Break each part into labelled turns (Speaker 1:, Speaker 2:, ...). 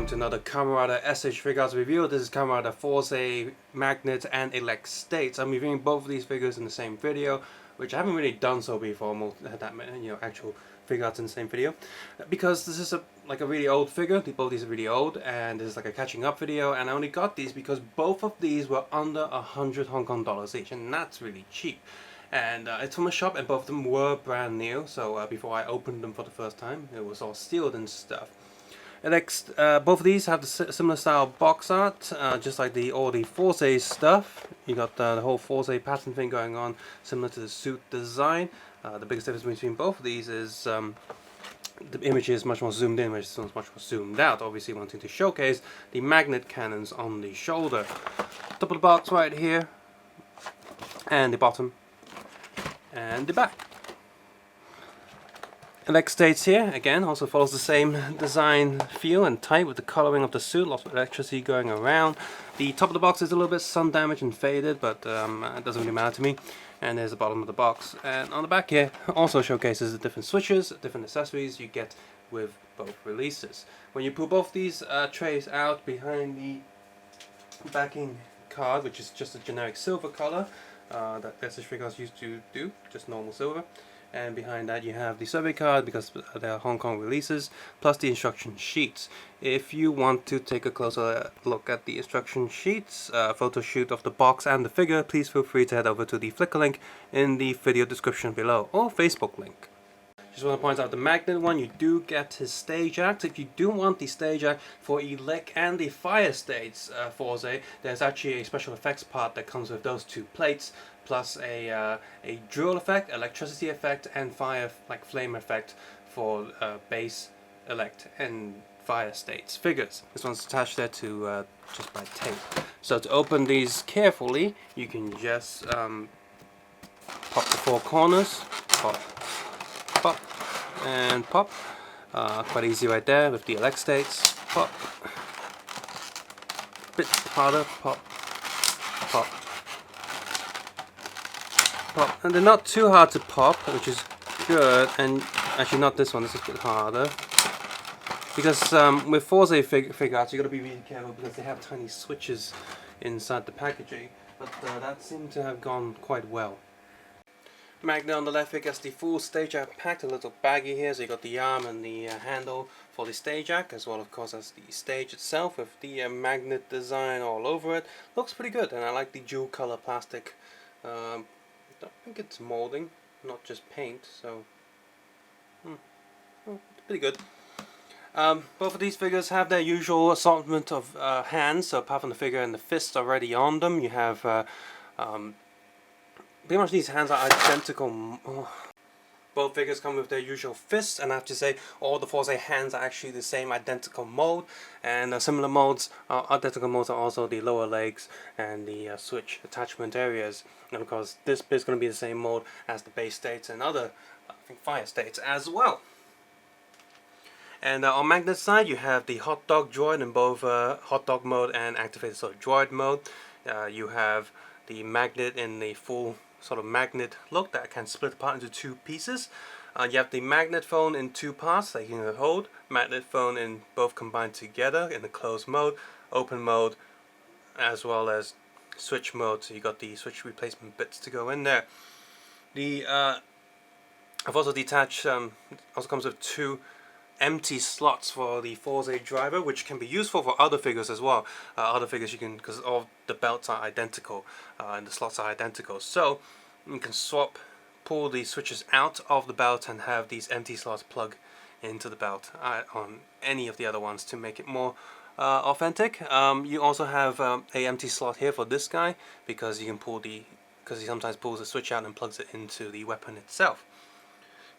Speaker 1: to another Kamen SH Figuarts review. This is Kamen Fourze, Magnet and Elek States. I'm reviewing both of these figures in the same video, which I haven't really done so before. Almost had that many, actual Figuarts in the same video, because this is a really old figure. Both of these are really old, and this is like a catching up video. And I only got these because both of these were under 100 Hong Kong dollars each, and that's really cheap. And it's from a shop, and both of them were brand new. So before I opened them for the first time, it was all sealed and stuff. Next, both of these have the similar style box art, just like all the Fourze stuff. You got the whole Fourze pattern thing going on, similar to the suit design. The biggest difference between both of these is the image is much more zoomed in, whereas this one's much more zoomed out, obviously wanting to showcase the magnet cannons on the shoulder. Top of the box right here, and the bottom, and the back. Elek States here, again, also follows the same design feel and type with the coloring of the suit, lots of electricity going around. The top of the box is a little bit sun damaged and faded, but it doesn't really matter to me. And there's the bottom of the box. And on the back here also showcases the different switches, different accessories you get with both releases. When you pull both these trays out behind the backing card, which is just a generic silver color that SH Figuarts used to do, just normal silver. And behind that you have the survey card, because they are Hong Kong releases, plus the instruction sheets. If you want to take a closer look at the instruction sheets, photo shoot of the box and the figure, please feel free to head over to the Flickr link in the video description below, or Facebook link. Just want to point out the magnet one, you do get his stage act. If you do want the stage act for Elek and the Fire States Fourze, there's actually a special effects part that comes with those two plates, plus a drill effect, electricity effect, and fire, flame effect for base, elect, and Fire States figures. This one's attached there to just by tape. So to open these carefully, you can just pop the four corners, pop, pop, and pop. Quite easy right there with the Elek States. Pop. Bit harder. Pop. Pop. Pop. And they're not too hard to pop, which is good. And actually, not this one. This is a bit harder. Because with Fourze Figuarts, you got to be really careful because they have tiny switches inside the packaging. But that seemed to have gone quite well. Magnet on the left here gets the full stage act packed, a little baggy here, so you got the arm and the handle for the stage act, as well of course as the stage itself with the magnet design all over it. Looks pretty good, and I like the dual color plastic. I think it's molding, not just paint, so it's pretty good. Both of these figures have their usual assortment of hands, so apart from the figure and the fists already on them, you have pretty much these hands are identical. Both figures come with their usual fists, and I have to say all the Fourze hands are actually the same identical mold, and similar molds, identical molds are also the lower legs and the switch attachment areas. And of course this bit is going to be the same mold as the base states and other, I think, Fire States as well. And on Magnet side you have the hot dog droid in both hot dog mode and activated droid mode. You have the magnet in the full sort of magnet look that can split apart into two pieces. You have the magnet phone in two parts that you can hold, magnet phone in both combined together in the closed mode, open mode, as well as switch mode, so you got the switch replacement bits to go in there. The I've also detached, also comes with two empty slots for the Fourze driver, which can be useful for other figures as well. Other figures you can, because all the belts are identical and the slots are identical, so you can pull the switches out of the belt and have these empty slots plug into the belt on any of the other ones to make it more authentic. You also have a empty slot here for this guy, because you can because he sometimes pulls the switch out and plugs it into the weapon itself.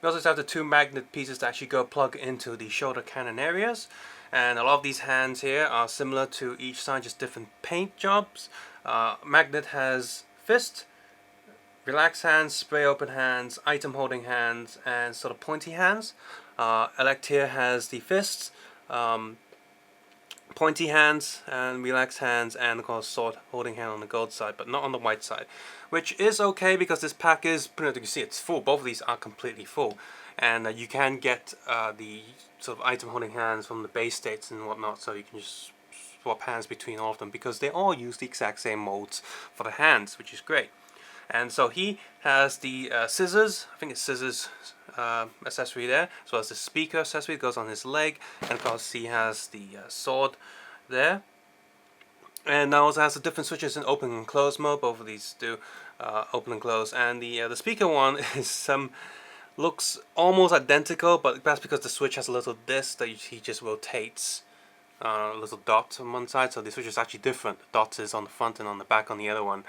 Speaker 1: We also have the two magnet pieces that actually go plug into the shoulder cannon areas, and a lot of these hands here are similar to each side, just different paint jobs. Magnet has fist, relaxed hands, spray open hands, item holding hands, and sort of pointy hands. Elek here has the fists, pointy hands and relaxed hands, and of course sword holding hand on the gold side, but not on the white side, which is okay because this pack is, you can see it's full. Both of these are completely full. and you can get the sort of item holding hands from the base states and whatnot, so you can just swap hands between all of them because they all use the exact same molds for the hands, which is great. And so he has the scissors, I think it's scissors accessory there, as well as the speaker accessory that goes on his leg, and of course he has the sword there. And now also has the different switches in open and close mode. Both of these do open and close, and the speaker one is looks almost identical, but that's because the switch has a little disc that he just rotates. A little dot on one side, so the switch is actually different. The dot is on the front and on the back on the other one.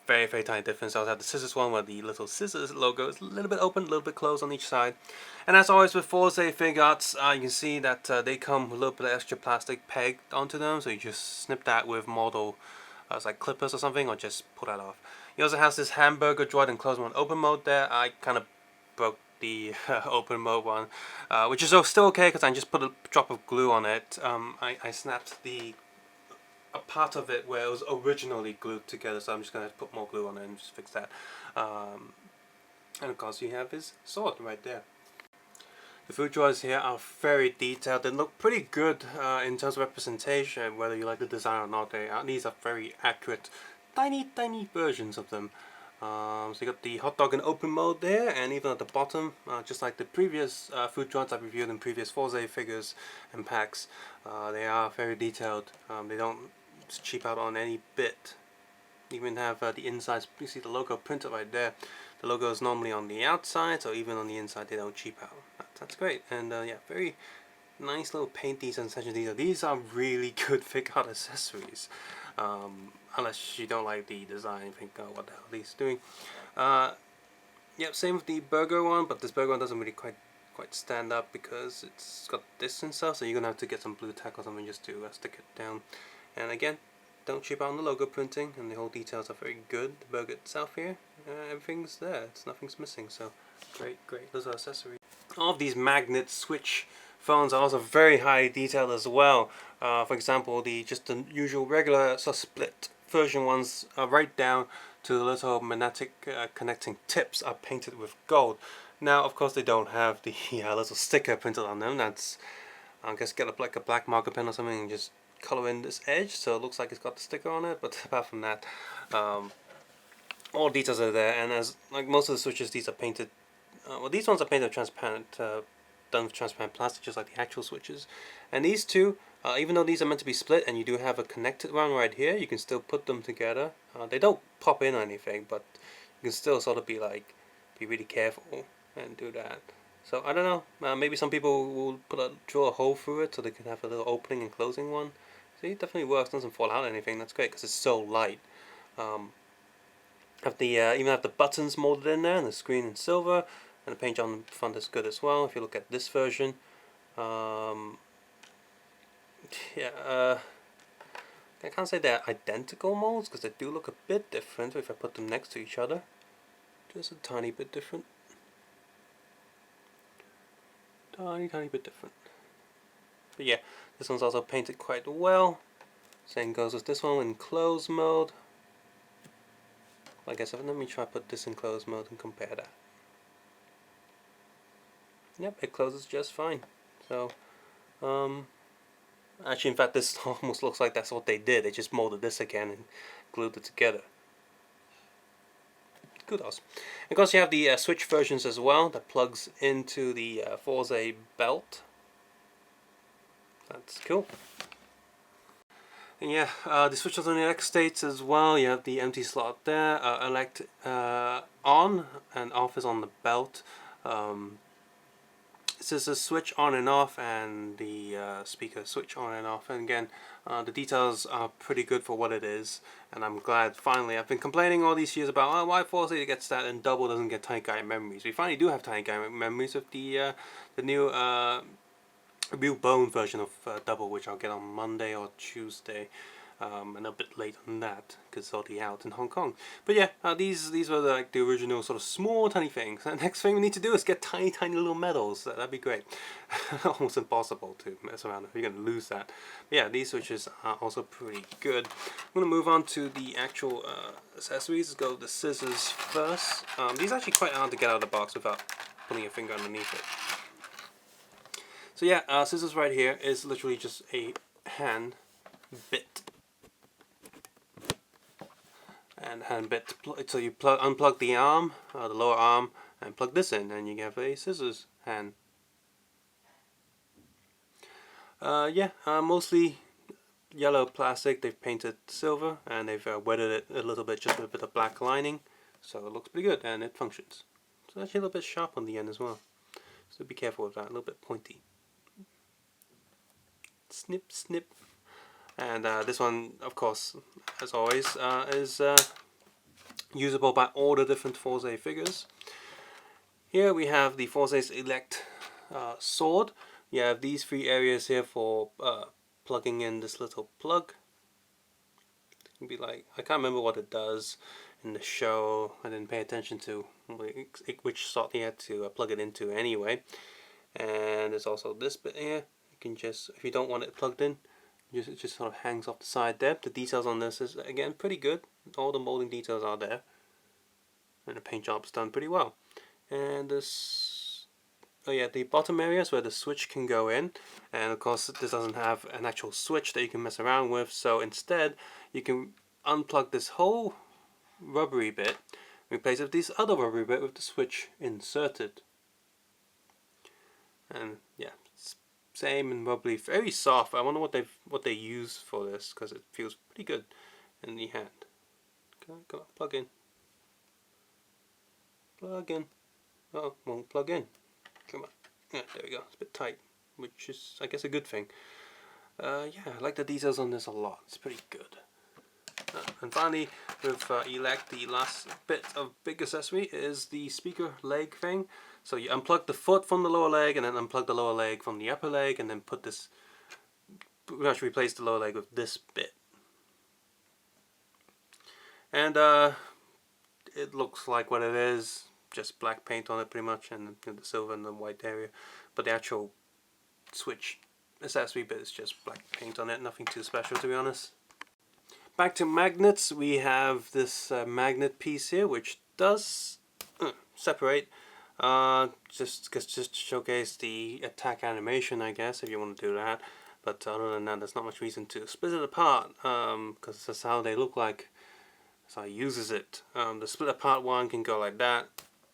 Speaker 1: Very, very tiny difference. I also have the scissors one where the little scissors logo is a little bit open, a little bit closed on each side. And as always with Fourze Figuarts, you can see that they come with a little bit of extra plastic pegged onto them, so you just snip that with model it's like clippers or something, or just pull that off. He also has this hamburger droid in close mode, open mode there. I kind of broke the open mode one, which is still okay because I just put a drop of glue on it. I snapped a part of it where it was originally glued together, so I'm just going to put more glue on it and just fix that. And of course you have his sword right there. The food drawers here are very detailed. They look pretty good in terms of representation, whether you like the design or not. These are very accurate, tiny versions of them. So you got the hot dog in open mode there, and even at the bottom, just like the previous food droids I've reviewed in previous Fourze figures and packs, they are very detailed. They don't cheap out on any bit. You even have the insides. You see the logo printed right there. The logo is normally on the outside, so even on the inside they don't cheap out. That's great, and yeah, very nice little paint details and section detail. These are really good Figuart accessories. Unless you don't like the design, think, oh, what the hell are these doing? Yep, same with the burger one, but this burger one doesn't really quite stand up because it's got this and stuff, so you're gonna have to get some blue tack or something just to stick it down. And again, don't cheap out on the logo printing, and the whole details are very good. The burger itself here, everything's there, nothing's missing, so great. Those are accessories. All of these magnet switch phones are also very high detailed as well. For example, just the usual regular split version ones are right down to the little magnetic connecting tips are painted with gold. Now, of course, they don't have the little sticker printed on them. That's, I guess, get like a black marker pen or something and just color in this edge so it looks like it's got the sticker on it. But apart from that, all details are there. And as like most of the switches, these are painted. Well, these ones are painted transparent, done with transparent plastic, just like the actual switches. And these two, even though these are meant to be split, and you do have a connected one right here, you can still put them together. They don't pop in or anything, but you can still sort of be really careful and do that. So I don't know. Maybe some people will drill a hole through it so they can have a little opening and closing one. See, it definitely works. Doesn't fall out or anything. That's great because it's so light. Even have the buttons molded in there, and the screen in silver. And the paint on the front is good as well. If you look at this version, I can't say they're identical molds because they do look a bit different if I put them next to each other. Just a tiny bit different. Tiny bit different. But yeah, this one's also painted quite well. Same goes with this one in close mode. Like I said, let me try put this in close mode and compare that. Yep, it closes just fine. So, actually, in fact, this almost looks like that's what they did. They just molded this again and glued it together. Kudos. Of course, you have the Switch versions as well that plugs into the Fourze belt. That's cool. And yeah, the switches on the Elek states as well. You have the empty slot there. Elect on and off is on the belt. This is a switch on and off, and the speaker switch on and off. And again, the details are pretty good for what it is, and I'm glad finally. I've been complaining all these years about why Fourze gets that and Double doesn't get tiny guy memories. We finally do have tiny guy memories with the new real bone version of Double, which I'll get on Monday or Tuesday. And a bit late on that because it's already out in Hong Kong. But yeah, these were like the original sort of small tiny things. The next thing we need to do is get tiny little medals. That'd be great. Almost impossible to mess around if you're going to lose that. But yeah, these switches are also pretty good. I'm going to move on to the actual accessories. Let's go with the scissors first. These are actually quite hard to get out of the box without putting your finger underneath it. So yeah, scissors right here is literally just a hand bit. And hand bit, so you unplug the arm, the lower arm, and plug this in, and you have a scissors hand. Yeah, mostly yellow plastic. They've painted silver, and they've wetted it a little bit, just with a bit of black lining, so it looks pretty good, and it functions. So actually a little bit sharp on the end as well, so be careful with that, a little bit pointy. Snip, snip. And this one, of course, as always, is usable by all the different Fourze figures. Here we have the Fourze's Elek sword. You have these three areas here for plugging in this little plug. It can be like, I can't remember what it does in the show. I didn't pay attention to which slot you had to plug it into anyway. And there's also this bit here. You can just, if you don't want it plugged in, it just sort of hangs off the side there. The details on this is, again, pretty good. All the molding details are there. And the paint job's done pretty well. And this, oh yeah, the bottom area is where the switch can go in. And of course this doesn't have an actual switch that you can mess around with. So instead you can unplug this whole rubbery bit, replace it with this other rubbery bit with the switch inserted. And yeah, same and rubbery, very soft. I wonder what they use for this, because it feels pretty good in the hand. Okay, come on, plug in. Plug in. Oh, won't plug in. Come on. Yeah, there we go. It's a bit tight, which is, I guess, a good thing. Yeah, I like the details on this a lot. It's pretty good. And finally, with Elek, the last bit of big accessory is the speaker leg thing. So you unplug the foot from the lower leg, and then unplug the lower leg from the upper leg, and then put this, pretty much replace the lower leg with this bit. And it looks like what it is, just black paint on it pretty much, and the silver and the white area. But the actual switch accessory bit is just black paint on it, nothing too special, to be honest. Back to magnets, we have this magnet piece here, which does separate, just to showcase the attack animation, I guess, if you want to do that. But other than that, there's not much reason to split it apart, because that's how they look like. That's how he uses it. The split apart one can go like that.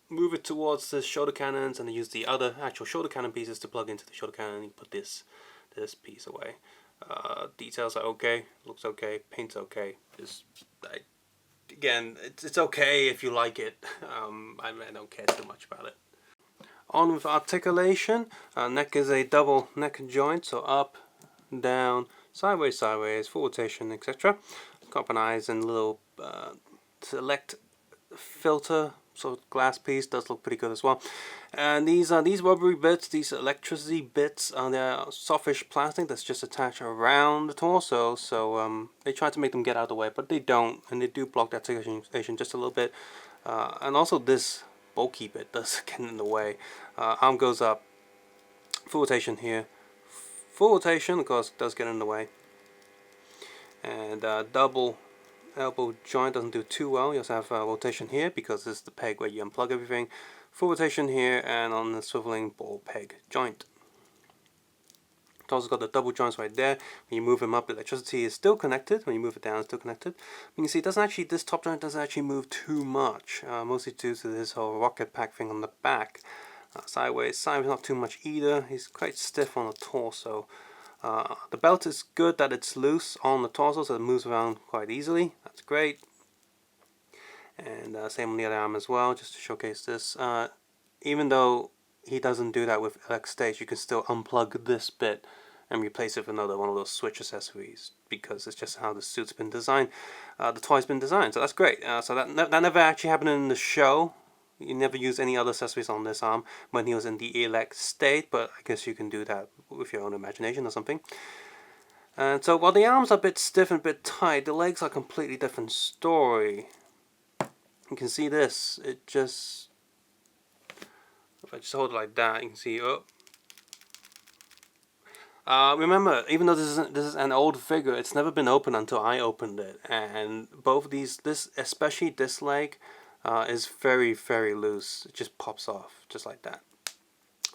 Speaker 1: Move it towards the shoulder cannons, and then use the other actual shoulder cannon pieces to plug into the shoulder cannon, and you put this piece away. Details are okay, looks okay, paint's okay. Again, it's okay if you like it. I don't care too much about it. On with articulation. Neck is a double neck joint, so up, down, sideways, sideways, full rotation, etc. Copper eyes and little select filter sort of glass piece does look pretty good as well. And these rubbery bits, these electricity bits, they're softish plastic that's just attached around the torso. So they try to make them get out of the way, but they don't, and they do block that articulation just a little bit. And also this bulky bit does get in the way. Arm goes up, full rotation here, full rotation, of course, does get in the way. And double elbow joint doesn't do too well. You also have rotation here, because this is the peg where you unplug everything. Full rotation here, and on the swiveling ball peg joint. It's also got the double joints right there. When you move them up, the electricity is still connected. When you move it down, it's still connected. You can see it doesn't actually, this top joint doesn't actually move too much, mostly due to this whole rocket pack thing on the back. Sideways not too much either. He's quite stiff on the torso. The belt is good that it's loose on the torso, so it moves around quite easily. That's great. And same on the other arm as well, just to showcase this. Even though he doesn't do that with Elek stage, you can still unplug this bit and replace it with another one of those switch accessories, because it's just how the suit's been designed. The toy's been designed, so that's great. So that never actually happened in the show. You never use any other accessories on this arm when he was in the Elek state, but I guess you can do that with your own imagination or something. And so while the arms are a bit stiff and a bit tight, the legs are a completely different story. You can see this, it just, if I just hold it like that, you can see, oh. Remember, even though this is an old figure, it's never been opened until I opened it. And both these, especially this leg, is very, very loose. It just pops off just like that.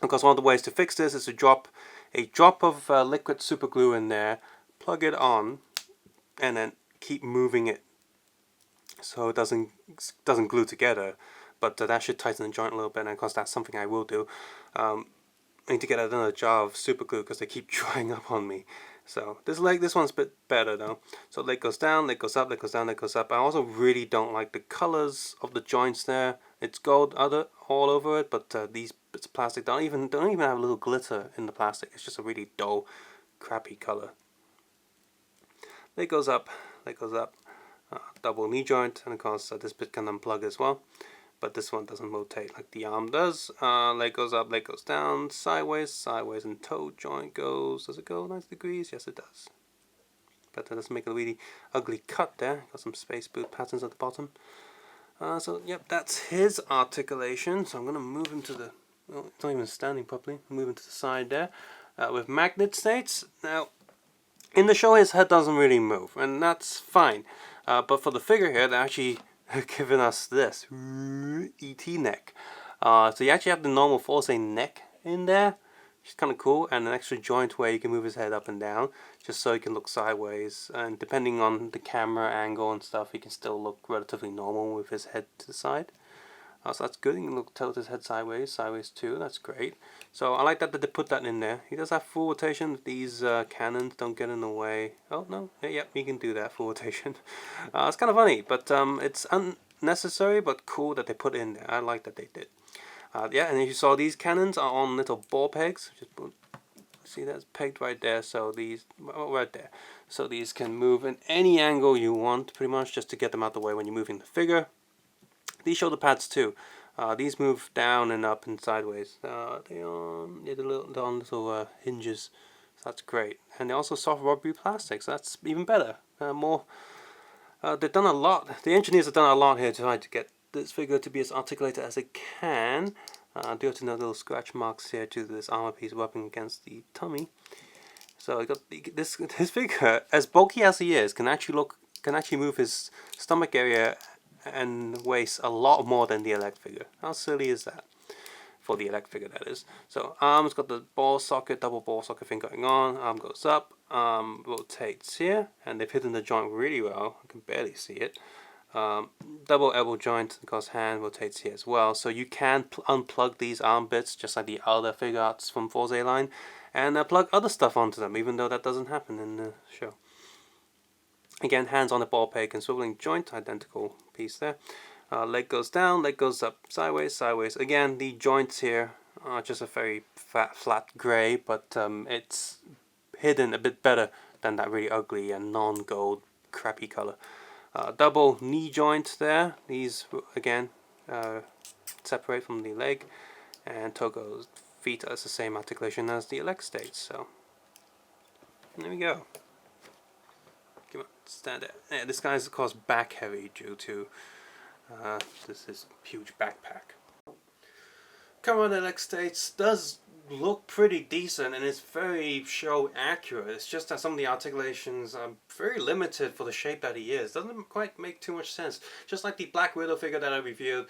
Speaker 1: Of course, one of the ways to fix this is to drop a drop of liquid super glue in there, plug it on, and then keep moving it so it doesn't glue together. But that should tighten the joint a little bit, and of course that's something I will do. I need to get another jar of super glue because they keep drying up on me. So this one's a bit better though. So leg goes down, leg goes up, leg goes down, leg goes up. I also really don't like the colors of the joints there. It's gold all over it, but these bits of plastic don't even have a little glitter in the plastic. It's just a really dull, crappy color. Leg goes up, leg goes up. Double knee joint, and of course this bit can unplug as well, but this one doesn't rotate like the arm does. Leg goes up, leg goes down, sideways, sideways, and toe joint goes. Does it go 90 degrees? Yes, it does. But that doesn't make a really ugly cut there. Got some space boot patterns at the bottom. So yep, that's his articulation. So I'm gonna move him to the. Oh, it's not even standing properly. Move him to the side there with magnet states. Now, in the show, his head doesn't really move, and that's fine. But for the figure here, they're actually giving us this ET neck. So you actually have the normal Fourze neck in there, which is kind of cool, and an extra joint where you can move his head up and down, just so he can look sideways. And depending on the camera angle and stuff, he can still look relatively normal with his head to the side. So that's good. You can tilt his head sideways too. That's great. So I like that they put that in there. He does have full rotation. These cannons don't get in the way. Oh no, yep, he can do that full rotation. It's kind of funny, but it's unnecessary but cool that they put it in there. I like that they did. Yeah, and as you saw, these cannons are on little ball pegs. Just see, that's pegged right there. So these right there. So these can move in any angle you want, pretty much, just to get them out the way when you're moving the figure. These shoulder pads too. These move down and up and sideways. They're on little hinges. So that's great. And they're also soft rubbery plastic, so that's even better. They've done a lot. The engineers have done a lot here to try to get this figure to be as articulated as it can. I do have to note little scratch marks here to this armor piece rubbing against the tummy. So I got this figure, as bulky as he is, can actually move his stomach area and waist a lot more than the Elek figure. How silly is that? For the Elek figure, that is. So arm's got the ball socket, double ball socket thing going on. Arm goes up, rotates here, and they've hidden the joint really well. I can barely see it. Double elbow joint, because hand rotates here as well. So you can unplug these arm bits just like the other Figuarts from Fourze line, and plug other stuff onto them, even though that doesn't happen in the show. Again, hands on the ball peg and swiveling joint, identical piece there. Leg goes down, leg goes up, sideways, sideways. Again, the joints here are just a very flat grey, but it's hidden a bit better than that really ugly and non-gold crappy colour. Double knee joint there. These, again, separate from the leg. And Togo's feet are the same articulation as the Elek states. So, there we go. Come on, stand there. Yeah, this guy's of course back heavy due to this huge backpack. Kamen Elek states does look pretty decent and it's very show accurate. It's just that some of the articulations are very limited for the shape that he is. Doesn't quite make too much sense. Just like the Black Widow figure that I reviewed,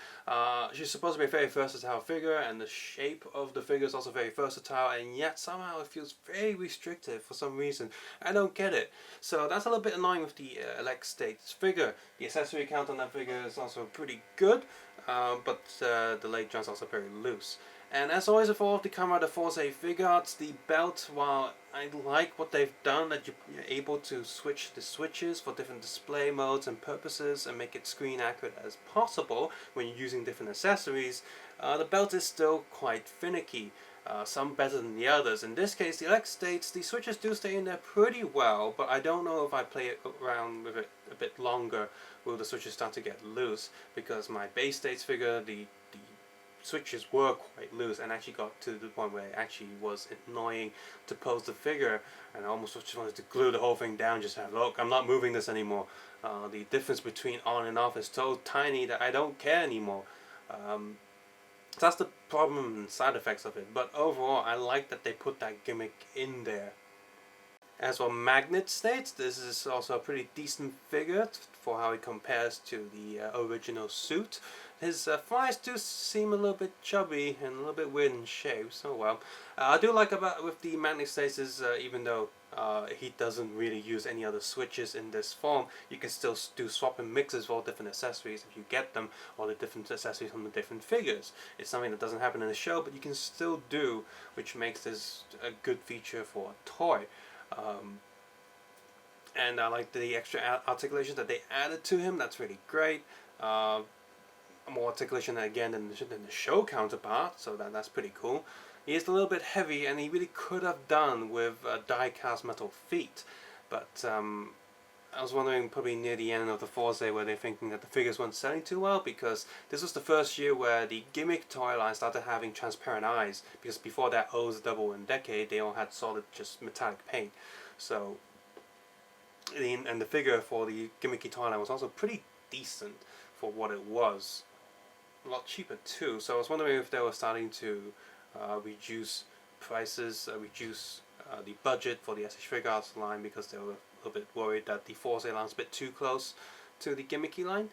Speaker 1: she's supposed to be a very versatile figure, and the shape of the figure is also very versatile, and yet somehow it feels very restrictive for some reason. I don't get it. So that's a little bit annoying with the Elek states figure. The accessory count on that figure is also pretty good, but the leg joint's also very loose. And as always with all of the Kamen Fourze Figuarts, the belt, while I like what they've done, that you're able to switch the switches for different display modes and purposes and make it screen accurate as possible when you're using different accessories, the belt is still quite finicky. Some better than the others. In this case, the Elek states the switches do stay in there pretty well, but I don't know if I play it around with it a bit longer, will the switches start to get loose, because my base states figure, the switches were quite loose and actually got to the point where it actually was annoying to pose the figure, and I almost just wanted to glue the whole thing down, just have, look, I'm not moving this anymore. The difference between on and off is so tiny that I don't care anymore. That's the problem and side effects of it, but overall I like that they put that gimmick in there. As for Magnet states, this is also a pretty decent figure for how he compares to the original suit. His thighs do seem a little bit chubby and a little bit weird in shape, so well. I do like about with the Magnet states is even though he doesn't really use any other switches in this form, you can still do swap and mixes for all different accessories if you get them, or the different accessories from the different figures. It's something that doesn't happen in the show, but you can still do, which makes this a good feature for a toy. And I like the extra articulation that they added to him. That's really great. More articulation again than the show counterpart, so that's pretty cool. He is a little bit heavy, and he really could have done with die-cast metal feet, but I was wondering probably near the end of the Fourze where they're thinking that the figures weren't selling too well, because this was the first year where the gimmick toy line started having transparent eyes, because before that O's Double and Decade they all had solid just metallic paint. So and the figure for the gimmicky toy line was also pretty decent for what it was. A lot cheaper too, so I was wondering if they were starting to reduce prices, reduce the budget for the Figuarts line, because they were a little bit worried that the Fourze line is a bit too close to the gimmicky line.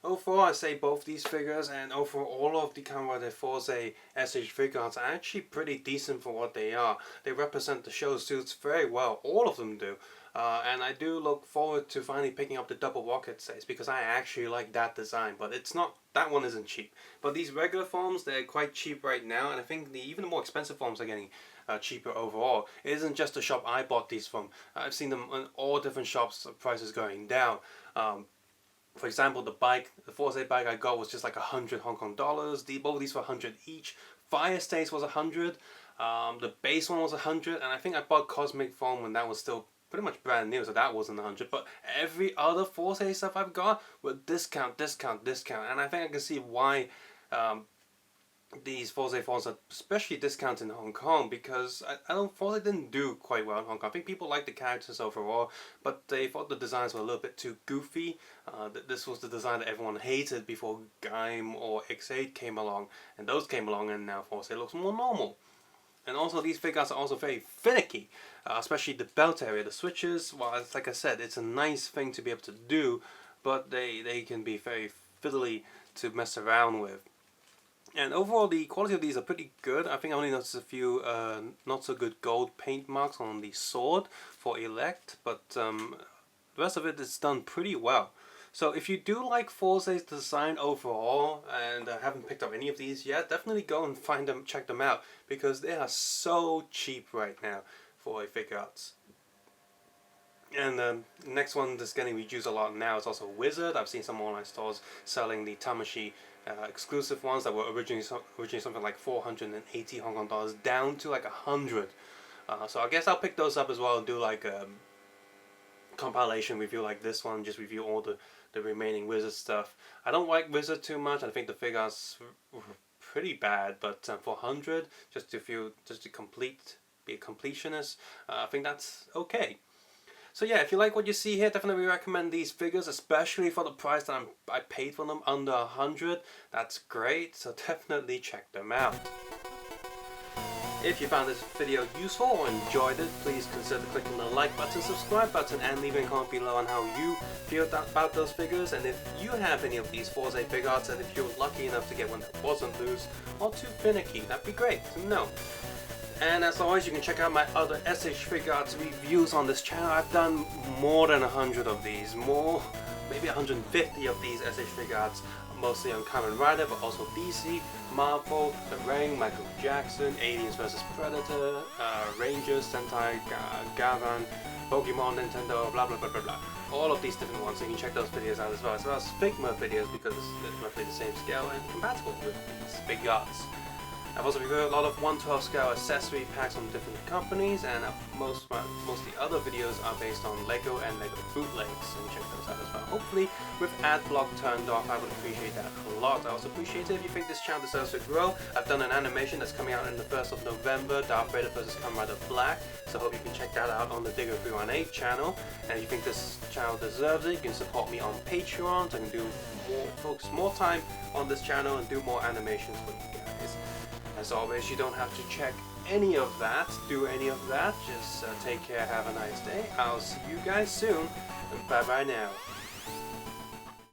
Speaker 1: Overall, I say both these figures and overall all of the Kamen Rider Fourze SH Figuarts are actually pretty decent for what they are. They represent the show suits very well, all of them do. And I do look forward to finally picking up the double rocket stays, because I actually like that design, but it's not, that one isn't cheap. But these regular forms, they're quite cheap right now, and I think even the more expensive forms are getting cheaper overall. It isn't just the shop I bought these from. I've seen them in all different shops, prices going down. For example, the Fourze bike I got was just like 100 Hong Kong dollars. Both of these were 100 each. Fire Stays was 100. The base one was 100, and I think I bought Cosmic Foam when that was still pretty much brand new, so that wasn't 100. But every other Fourze stuff I've got with discount, and I think I can see why these Fourze forms are especially discounted in Hong Kong, because I don't, Fourze didn't do quite well in Hong Kong. I think people liked the characters overall, but they thought the designs were a little bit too goofy. This was the design that everyone hated before Gaim or X8 came along, and those came along, and now Fourze looks more normal. And also these figures are also very finicky, especially the belt area, the switches. Well, it's, like I said, it's a nice thing to be able to do, but they can be very fiddly to mess around with. And overall, the quality of these are pretty good. I think I only noticed a few not so good gold paint marks on the sword for Elek, but the rest of it is done pretty well. So if you do like Fourze's design overall and haven't picked up any of these yet, definitely go and find them, check them out, because they are so cheap right now for Figuarts. And the next one that's getting reduced a lot now is also Wizard. I've seen some online stores selling the Tamashi exclusive ones that were originally something like 480 Hong Kong dollars down to like 100. So I guess I'll pick those up as well and do like a compilation review like this one, just review all the remaining Wizard stuff. I don't like Wizard too much. I think the figures were pretty bad, but for 100, just to be a completionist, I think that's okay. So yeah, if you like what you see here, definitely recommend these figures, especially for the price that I paid for them, under 100. That's great, so definitely check them out. If you found this video useful or enjoyed it, please consider clicking the like button, subscribe button, and leaving a comment below on how you feel about those figures, and if you have any of these Fourze Figuarts, and if you're lucky enough to get one that wasn't loose or too finicky, that'd be great to know. And as always, you can check out my other SH Figuarts reviews on this channel. I've done more than 100 of these, maybe 150 of these SH Figuarts, mostly on Kamen Rider, but also DC, Marvel, The Ring, Michael Jackson, Aliens vs Predator, Rangers, Sentai, Gavan, Pokemon, Nintendo, blah blah blah blah blah. All of these different ones, so you can check those videos out as well as Figma videos, because they're roughly the same scale and compatible with these Figuarts. I've also reviewed a lot of 1/12 scale accessory packs from different companies, and most of the other videos are based on Lego and Lego bootlegs, so check those out as well. Hopefully, with ad block turned off, I would appreciate that a lot. I also appreciate it if you think this channel deserves to grow. I've done an animation that's coming out on the 1st of November, Darth Vader vs Kamen Rider Black, so I hope you can check that out on the Digger 318 channel. And if you think this channel deserves it, you can support me on Patreon, so I can focus more time on this channel and do more animations for you guys. As always, you don't have to check any of that, do any of that. Just take care, have a nice day. I'll see you guys soon, and bye bye now.